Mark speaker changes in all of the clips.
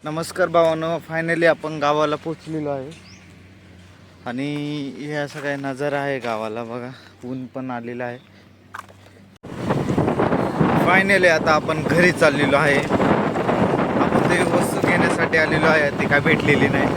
Speaker 1: नमस्कार भावांनो, फायनली आपण गावाला पोचलेलो आहे आणि हे असं काही नजारा आहे गावाला. बघा, ऊन पण आलेलं आहे. फायनली आता आपण घरी चाललेलो आहे. आपण ते वस्तू घेण्यासाठी आलेलो आहे, ती काय भेटलेली नाही.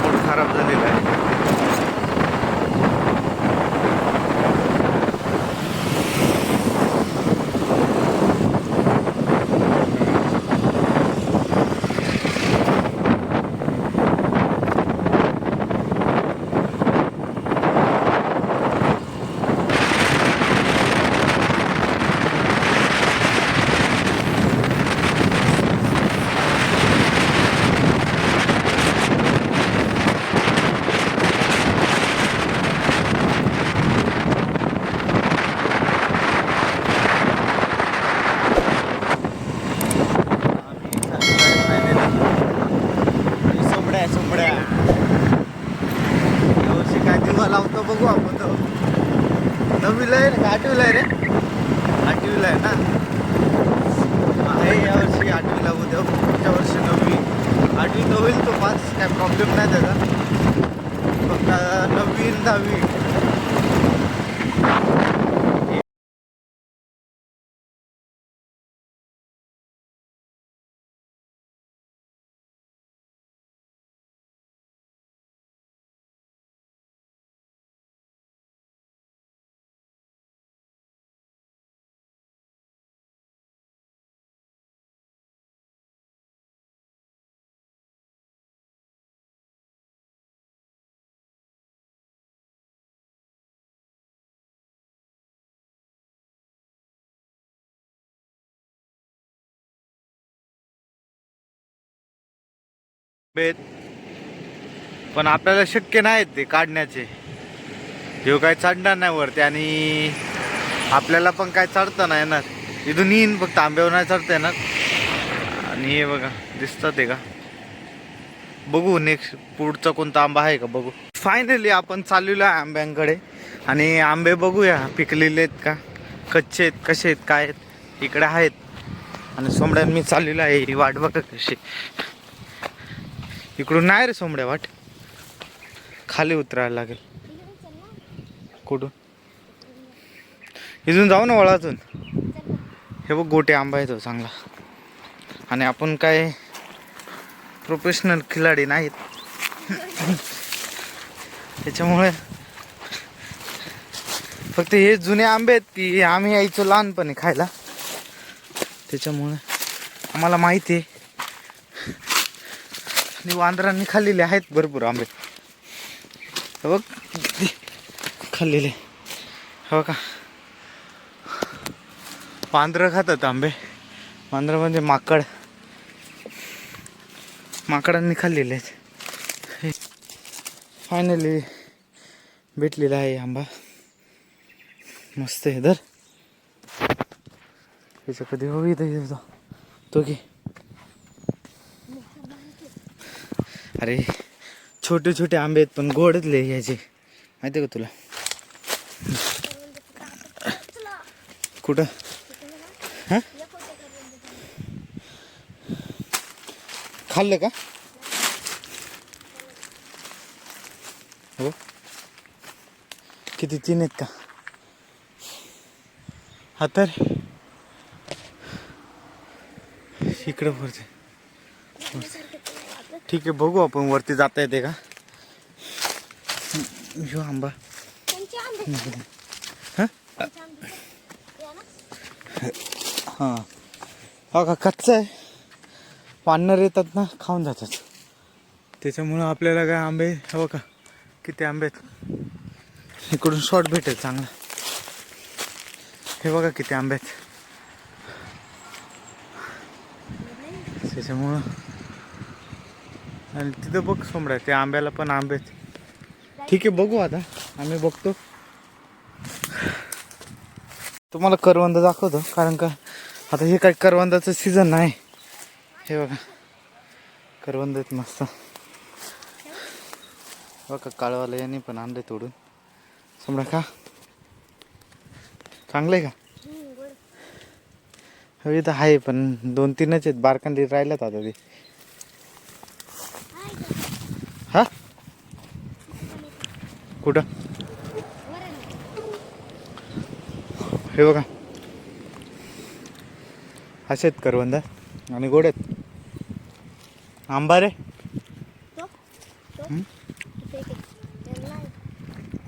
Speaker 1: मूड खराब झालेला आहे. यावर्षी काय दिवा लावतो बघू आपण. तो नववीला आहे का आठवीला आहे रे? आठवीला आहे ना. आहे यावर्षी आठवीला. उद्या पुढच्या वर्षी नववी. आठवी तर होईल तो पास, काय प्रॉब्लेम नाही त्याचा. फक्त नववी 10वी बेत. पण आपल्याला शक्य नाही ते काढण्याचे. ह्यो काय चढणार नाही वरती आणि आपल्याला पण काय चढता नाही येणार. इथून येईन फक्त आंब्यावर नाही चढता येणार. आणि हे बघा, दिसतात आहे का? बघू नेक्स्ट पुढचा कोणता आंबा आहे का बघू. फायनली आपण चाललेलो आहे आंब्यांकडे आणि आंबे बघूया पिकलेले आहेत का, कच्चे आहेत, कसे आहेत, काय आहेत. इकडे आहेत आणि सोमड्यान मी चाललेलो आहे. ही वाट बघा कशी. इकडून नाही रे सोमड्या वाट, खाली उतरायला लागेल. कुठून? इथून जाऊ ना वळातून. हे बघ, गोटे आंबा आहे तो चांगला. आणि आपण काय प्रोफेशनल खिलाडी नाहीत त्याच्यामुळे फक्त हे जुने आंबे आहेत की आम्ही यायचो लहानपणी खायला, त्याच्यामुळे आम्हाला माहिती आहे. आणि वांदरांनी खाल्लेले आहेत भरपूर आंबे. हे बघ खाल्लेले, हो का. वांदरं खातात आंबे. वांदरं म्हणजे माकड. माकडांनी खाल्लेले आहेत. फायनली भेटलेला आहे आंबा. मस्त आहे. धर त्याचं कधी हवी तो की. अरे छोटे छोटे आंबे आहेत पण गोडच यायचे, माहिती आहे का तुला? कुठं? हां, खाल्लं का? हो, किती? 3 आहेत का? हा तर इकडं वरती. ठीक आहे, बघू आपण वरती जाता येते का. ह्यो आंबा हां हां, हो का, कच्चा आहे. वानर येतात ना, खाऊन जातात. त्याच्यामुळं आपल्याला काय आंबे, हो का, किती आंबे आहेत. इकडून शॉर्ट भेटेल चांगला. हे बघा किती आंबे आहेत. त्याच्यामुळं आणि तिथं बघ सोमड्या, त्या आंब्याला पण आंबे आहेत. ठीक आहे, बघू आता. आम्ही बघतो. तुम्हाला करवंद दाखवतो, कारण का आता हे काय करवंदाचं सीझन नाही. हे बघा करवंद आहेत मस्त. बघा काळवाला याने पण आणले तोडून. समजा का चांगलं आहे का? हो इथं आहे पण 2-3च आहेत, बारकांडी राहिल्यात आता ते. हा कुठं? हे बघा असे आहेत करवंद आणि गोड आहेत. आंबा रे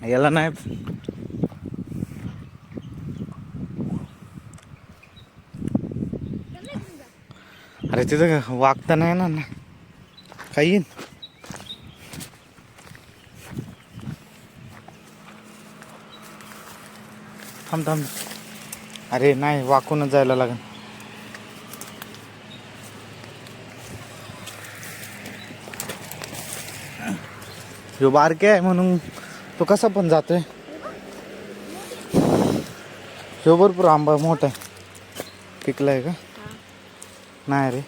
Speaker 1: याला नाही. अरे तिथं वागता नाही ना काही येईन. थांब थांब. अरे नाही वाकूनच जायला लागेल. जो बारके आहे म्हणून तो कसा पण जातोय. ह्यो भरपूर आंबा मोठा आहे. पिकलाय का? नाही रे.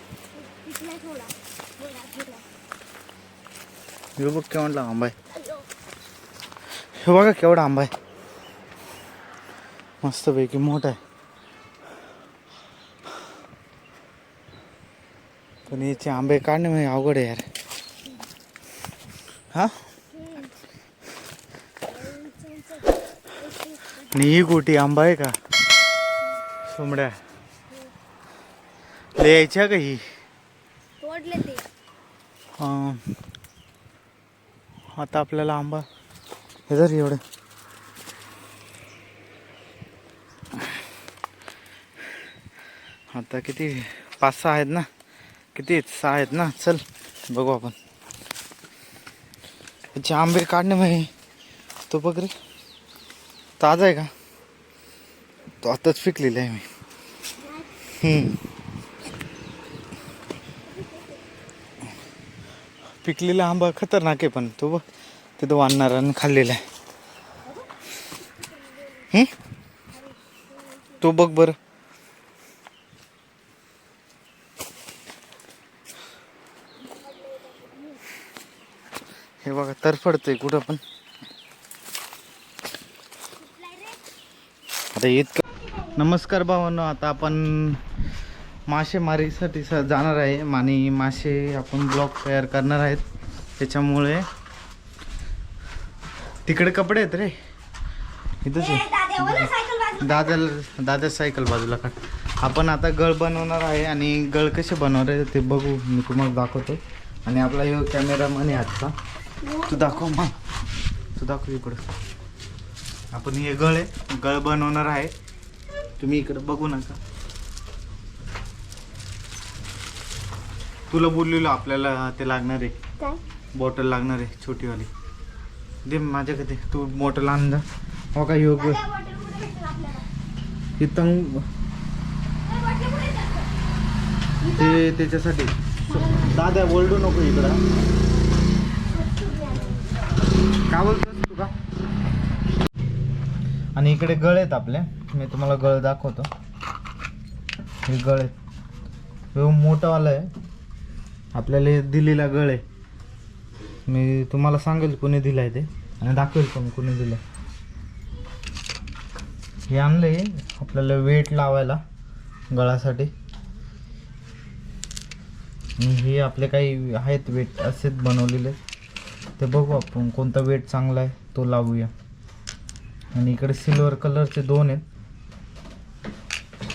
Speaker 1: ह्यो बघ केवढा आंबा आहे. हे बघा केवढा आंबा आहे. मस्तपैकी मोठा आहे. पण याचे आंबे काढणे म्हणजे अवघड आहे यार. हा आणि ही गोटी आंबा आहे का? सोमड्या यायच्या का ही?
Speaker 2: तोडले ते.
Speaker 1: आता आपल्याला आंबा हे जर एवढं आता किती 5-6 आहेत ना? किती आहेत? 6 आहेत ना? चल बघू आपण. याचे आंबे काढणे म्हणजे तो बघ रे ताजा आहे का? तो आताच पिकलेला आहे मी. पिकलेला आंबा खतरनाक आहे पण तो बघ तिथं वाढणाऱ्यानं खाल्लेला आहे. तो बघ बरं. हे बघा तरफडतंय कुठं पण. आता इतकं. नमस्कार भावांनो, आता आपण मासेमारीसाठी जाणार आहे आणि मासे आपण ब्लॉक तयार करणार आहेत. त्याच्यामुळे तिकडे कपडे आहेत रे. इथंच दादा सायकल बाजूला काढ. आपण आता गळ बनवणार आहे आणि गळ कसे बनवणार आहे ते बघू. मी तुम्हाला दाखवतो. आणि आपला हे कॅमेरामॅन आहे आजचा. तू दाखव मग. तू दाखव इकडं. आपण हे गळ बनवणार आहे. तुम्ही इकडे बघू नका. तुला बोललेलो आपल्याला ते लागणार आहे.
Speaker 2: काय?
Speaker 1: बॉटल लागणार आहे छोटीवाली. दे माझ्याकडे. तू बॉटल आण जा. हो का योग इथं ते त्याच्यासाठी. दादा ओरडू नको इकडं. काय बोलतोस तू का? आणि इकडे गळ आहेत आपले. मी तुम्हाला गळ दाखवतो. हे गळ आहेत. हे मोठावाला आहे. आपल्याला दिलेला गळ आहे. मी तुम्हाला सांगेल कोणी दिलाय ते आणि दाखवेल पण कोणी दिलं. हे आणले आपल्याला वेट लावायला गळासाठी. आणि हे आपले काही आहेत वेट असेच बनवलेले. ते बघू आपण कोणता वेट चांगला आहे तो लावूया. आणि इकडे सिल्वर कलरचे 2 आहेत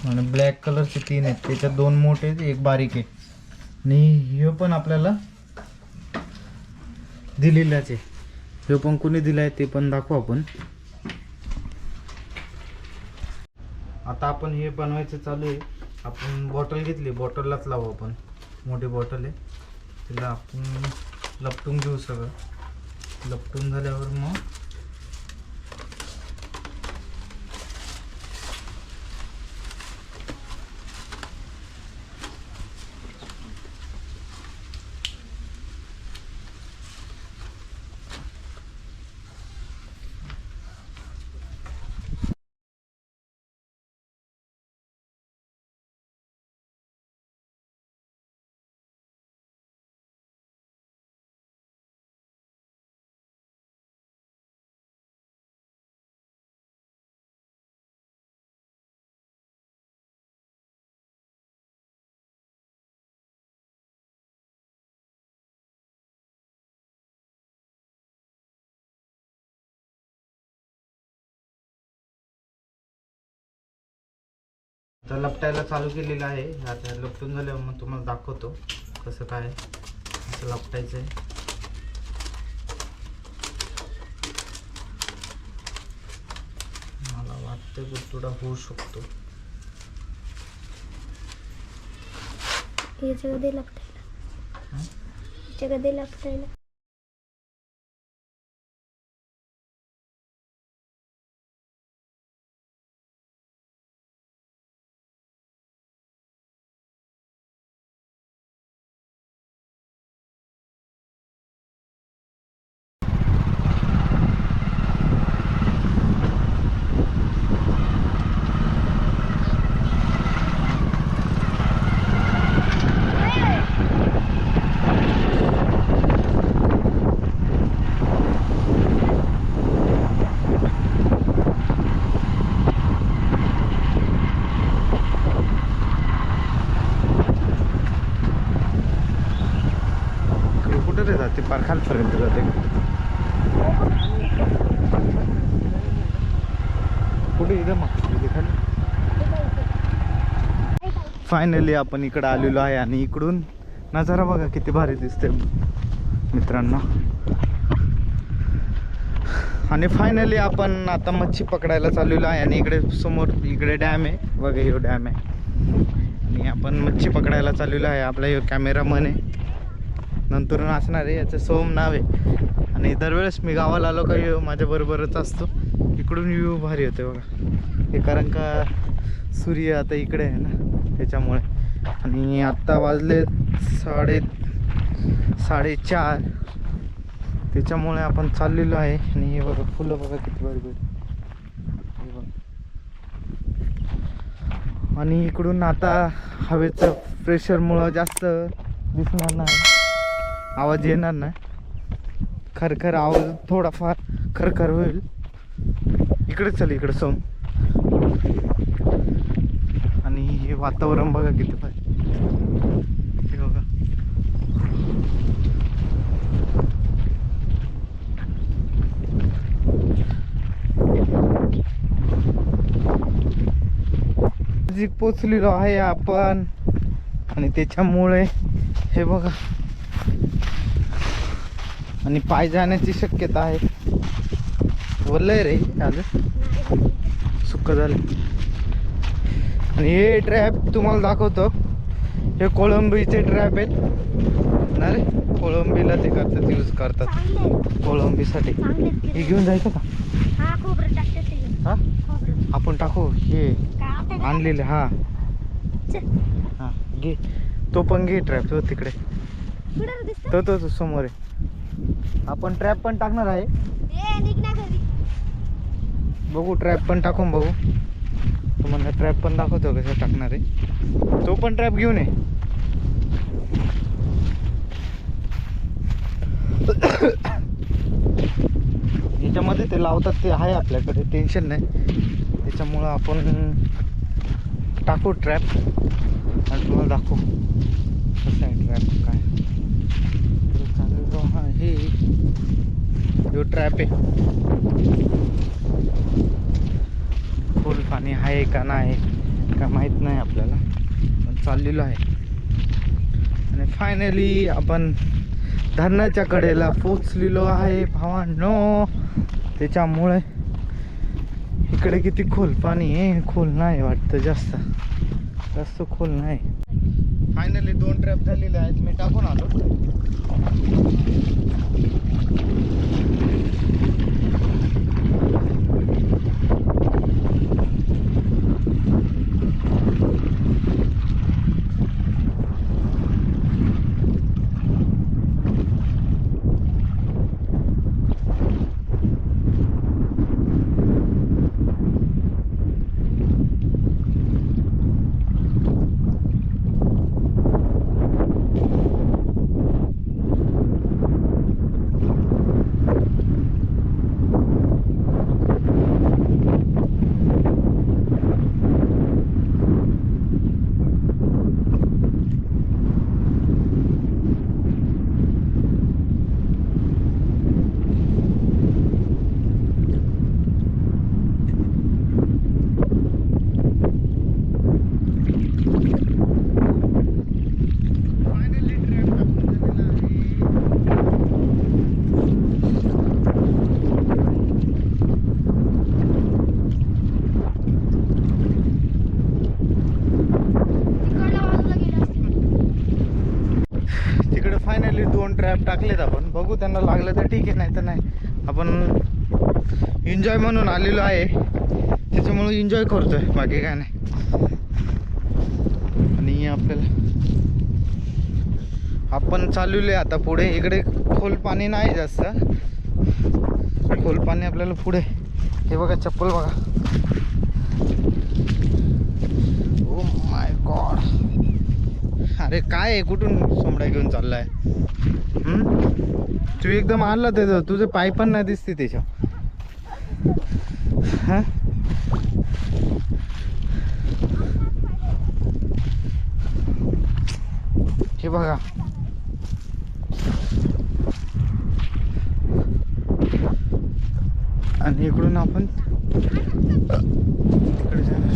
Speaker 1: आणि ब्लॅक कलरचे 3 आहेत. त्याच्यात 2 मोठे आहेत, 1 बारीक आहे. आणि हे पण आपल्याला दिलेलाच आहे. हे पण कोणी दिलाय ते पण दाखवू आपण. आता आपण हे बनवायचं चालू आहे. आपण बॉटल घेतली, बॉटललाच लावू आपण. मोठी बॉटल आहे तिला आपण लपटून घेऊ. सगळं लपटून झाल्यावर मग तर लपटायला चालू केलेलं आहे. आता लपटून झाल्यावर मग तुम्हाला दाखवतो कसं काय असं लपटायचं आहे. मला वाटतं गुटुडा होऊ शकतो.
Speaker 2: याच्यामध्ये लपटायला याच्यामध्ये लपटायला
Speaker 1: कुठं रे जाते? पार खालपर्यंत जाते. कुठे इथं मग इथे खाली. फायनली आपण इकडं आलेलो आहे आणि इकडून नजारा बघा किती भारी दिसते मित्रांनो. आणि फायनली आपण आता मच्छी पकडायला चाललेलो आहे आणि इकडे समोर इकडे डॅम आहे बघा. ह्यो डॅम आहे आणि आपण मच्छी पकडायला चाललेलो आहे. आपला ह्यो कॅमेरामन आहे नंतर असणार आहे. याचं सोम नाव आहे. आणि दरवेळेस मी गावाला आलो का ह्यो माझ्याबरोबरच असतो. इकडून व्ह्यू भारी होते बघा हे, कारण का सूर्य आता इकडे आहे ना त्याच्यामुळे. आणि आत्ता वाजले 4:30 त्याच्यामुळे आपण चाललेलो आहे. आणि हे बघा फुलं बघा किती भारी भारी हे बघा. आणि इकडून आता हवेचं प्रेशरमुळं जास्त दिसणार नाही, आवाज येणार नाही. खरखर आवाज थोडाफार खरखर होईल. इकडे चल इकडे सोम. आणि हे वातावरण बघा किती भारी हे बघा. नजीक पोचलेलो आहे आपण आणि त्याच्यामुळे हे बघा. आणि पाय जाण्याची शक्यता आहे. बोललंय रे आलं सुक्क झालं. आणि हे ट्रॅप तुम्हाला दाखवतो. हे कोळंबीचे ट्रॅप आहेत ना रे. कोळंबीला ते करतात, यूज करतात कोळंबीसाठी. हे घेऊन जायचं का? हा आपण टाकू हे आणलेले. हा हा घे तो पण घे ट्रॅप तो तिकडे तो समोर आहे. आपण ट्रॅप पण टाकणार आहे. बघू ट्रॅप पण टाकून बघू. तुम्हाला ट्रॅप पण दाखवतो कसं टाकणार आहे. तो पण ट्रॅप घेऊन ये. याच्यामध्ये ते लावतात ते आहे आपल्याकडे, टेन्शन नाही. त्याच्यामुळं आपण टाकू ट्रॅप आणि तुम्हाला दाखवू कसं आहे ट्रॅप काय. हा हे जो ट्रॅप आहे खोल पाणी आहे का नाही का माहीत नाही आपल्याला, पण चाललेलो आहे. आणि फायनली आपण धरणाच्या कडेला पोचलेलो आहे भावांनो. त्याच्यामुळे इकडे किती खोल पाणी आहे. खोल नाही वाटतं, जास्त खोल नाही. फायनली 2 ट्रॅप झालेले आहेत. मी टाकून आलो. फायनली 2 ट्रॅप टाकलेत आपण. बघू त्यांना लागलं तर ठीक आहे, नाही तर नाही. आपण एन्जॉय म्हणून आलेलो आहे, त्याच्यामुळे एन्जॉय करतोय, बाकी काय नाही. आणि आपल्याला आपण चाललेलो आहे आता पुढे. इकडे खोल पाणी नाही जास्त, खोल पाणी आपल्याला पुढे. हे बघा चप्पल बघा. Oh my God. अरे काय आहे, कुठून सोमडा घेऊन चाललाय? तू एकदम आणला त्याचं, तुझे पाय पण नाही दिसते त्याच्या. हा हे बघा. आणि इकडून आपण तिकडे जाणार.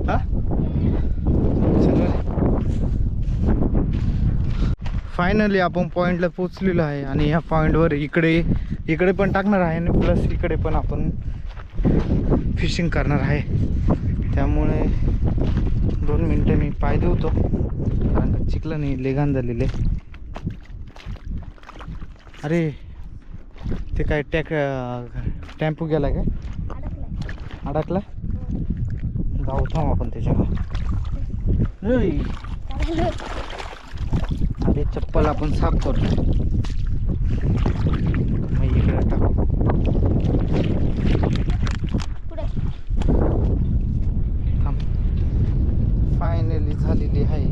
Speaker 1: हा चलो. फायनली आपण पॉइंटला पोचलेलो आहे. आणि ह्या पॉइंटवर इकडे पण टाकणार आहे, आणि प्लस इकडे पण आपण फिशिंग करणार आहे. त्यामुळे 2 मिनटं मी पाय धुतो, कारण का चिखलं नाही, लेघाण झालेले. अरे ते काय टेम्पो गेला काय? अडकला. जाऊ थांब आपण त्याच्यावर. अरे चप्पल आपण साफ करतो, मग इकडे टाकू. फायनली झालेली आहे.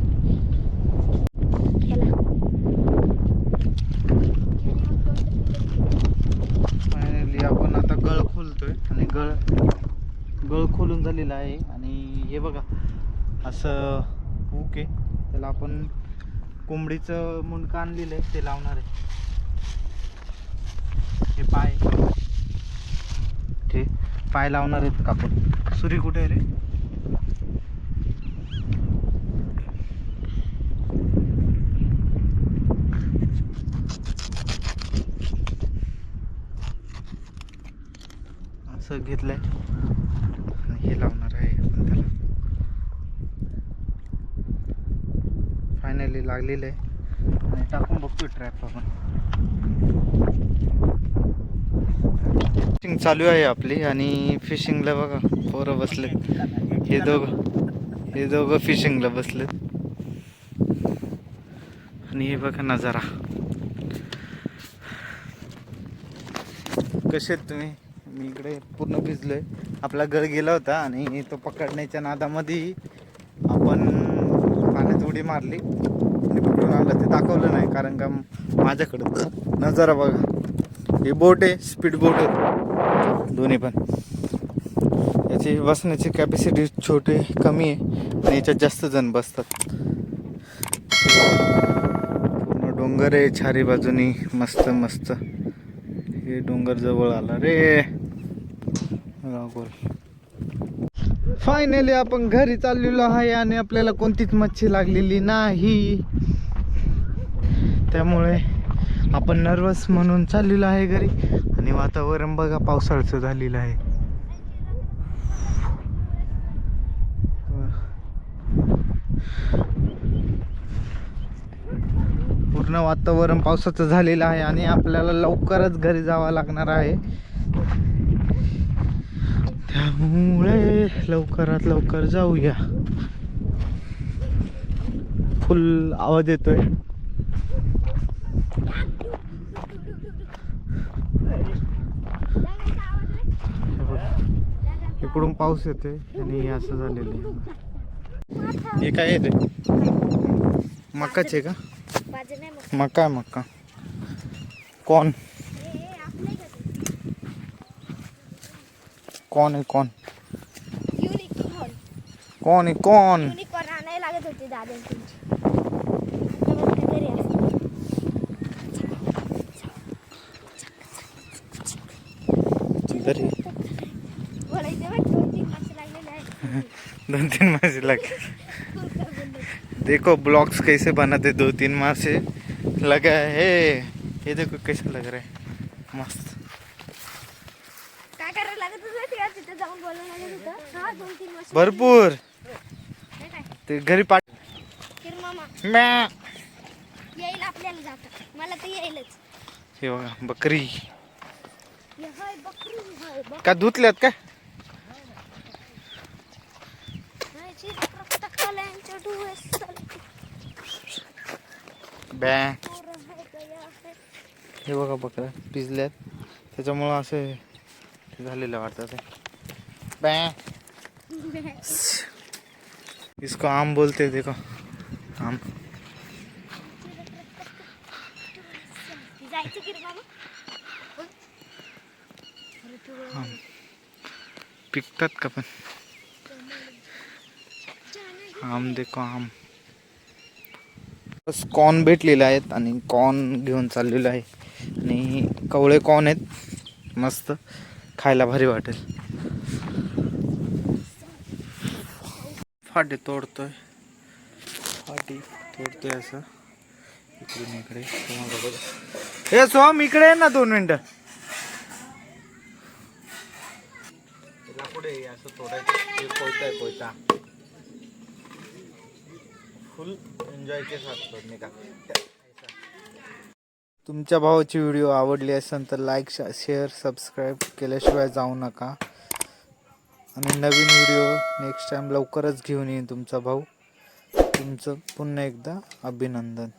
Speaker 1: फायनली आपण आता गळ खोलतोय, आणि गळ खोलून झालेला आहे. आणि हे बघा असं हुक आहे, त्याला आपण कोंबडीचं मुंडकं आणलेलं आहे, ते लावणार आहे. हे पाय लावणार आहेत कापून. सुरी कुठे आहे रे? असं घेतलंय, आणि हे लावणार आहे आपण त्याला. फायनली लागलेलं आहे, आणि टाकून बघतोय ट्रॅप आपण. फिशिंग चालू आहे आपली, आणि फिशिंगला बघा पोरं बसलेत. हे दोघं फिशिंगला बसलेत. आणि हे बघा नजारा. कसे आहेत तुम्ही? मी इकडे पूर्ण भिजलोय. आपला गळ गेला होता, आणि तो पकडण्याच्या नादामध्ये आपण पाण्यात उडी मारली आणि पकडून आणलं. ते दाखवलं नाही, कारण का माझ्याकडं नजारा बघा. ही बोट आहे, स्पीड बोट आहे दोन्ही पण. याची बसण्याची कॅपॅसिटी कमी आहे, आणि याच्यात जास्त जण बसतात. पूर्ण डोंगर आहे चारी बाजूनी, मस्त मस्त. हे डोंगर जवळ आला रे. फायनली आपण घरी चाललेलो आहे, आणि आपल्याला कोणतीच मच्छी लागलेली नाही. त्यामुळे आपण नर्वस म्हणून चाललेलो आहे घरी. आणि वातावरण बघा पावसाळ्याचं झालेलं आहे. पूर्ण वातावरण पावसाचं झालेलं आहे, आणि आपल्याला लवकरच घरी जावं लागणार आहे. त्यामुळे लवकरात लवकर जाऊया. फुल आवाज येतोय. इकडून पाऊस येतोय, आणि असं झालेलं आहे. हे काय आहे ते? मकाच आहे का? मका मका. कौन कौन आहे कौन? कौन आहे कौन?
Speaker 2: लागत होते दादा
Speaker 1: दो तीन मासे लग. देखो ब्लॉक्स कैसे बनाते, 2-3 मासे लगा है. ये देखो कैसा लग रहा है, मस्त.
Speaker 2: काय करायला लागत होतं तिथे जाऊन बोलायला लागत होतं. 2-3 मासे
Speaker 1: भरपूर ते घरी पाठ
Speaker 2: किर मामा
Speaker 1: म्या.
Speaker 2: येईल आपल्याला जाता मला तर येईलच.
Speaker 1: हे बघा बकरी
Speaker 2: हे हाय बकरी हाय
Speaker 1: का धुतल्यात काय?
Speaker 2: बकरीची टकटकल्यांच्या डोळ्यात
Speaker 1: बॅ.
Speaker 2: पोरं हाय गया हाय.
Speaker 1: हे बघा बकऱ्या भिजल्यात त्याच्यामुळं असे झालेलं वाटतं ते. बॅ. इसको आम बोलते हैं, देखो आम.
Speaker 2: जायचं किर मामा
Speaker 1: आम पिकतात का पण? आम देखो आम. बस कॉर्न भेटलेले आहेत आणि कॉर्न घेऊन चाललेलो आहे आणि कवळे कॉर्न आहेत मस्त खायला भारी वाटेल. फाटे तोडतोय असं इकडून इकडे. हे सोम इकडे आहे ना 2 मिनिटं. पुढे असं तोडायचं कोयता फुल एन्जॉयचे साथ तोडणे का. तुमच्या भावाची व्हिडिओ आवडली असेल तर लाईक शेअर सबस्क्राईब केल्याशिवाय जाऊ नका आणि नवीन व्हिडिओ नेक्स्ट टाइम लवकरच घेऊन येईन तुमचा भाऊ. तुमचं पुन्हा एकदा अभिनंदन.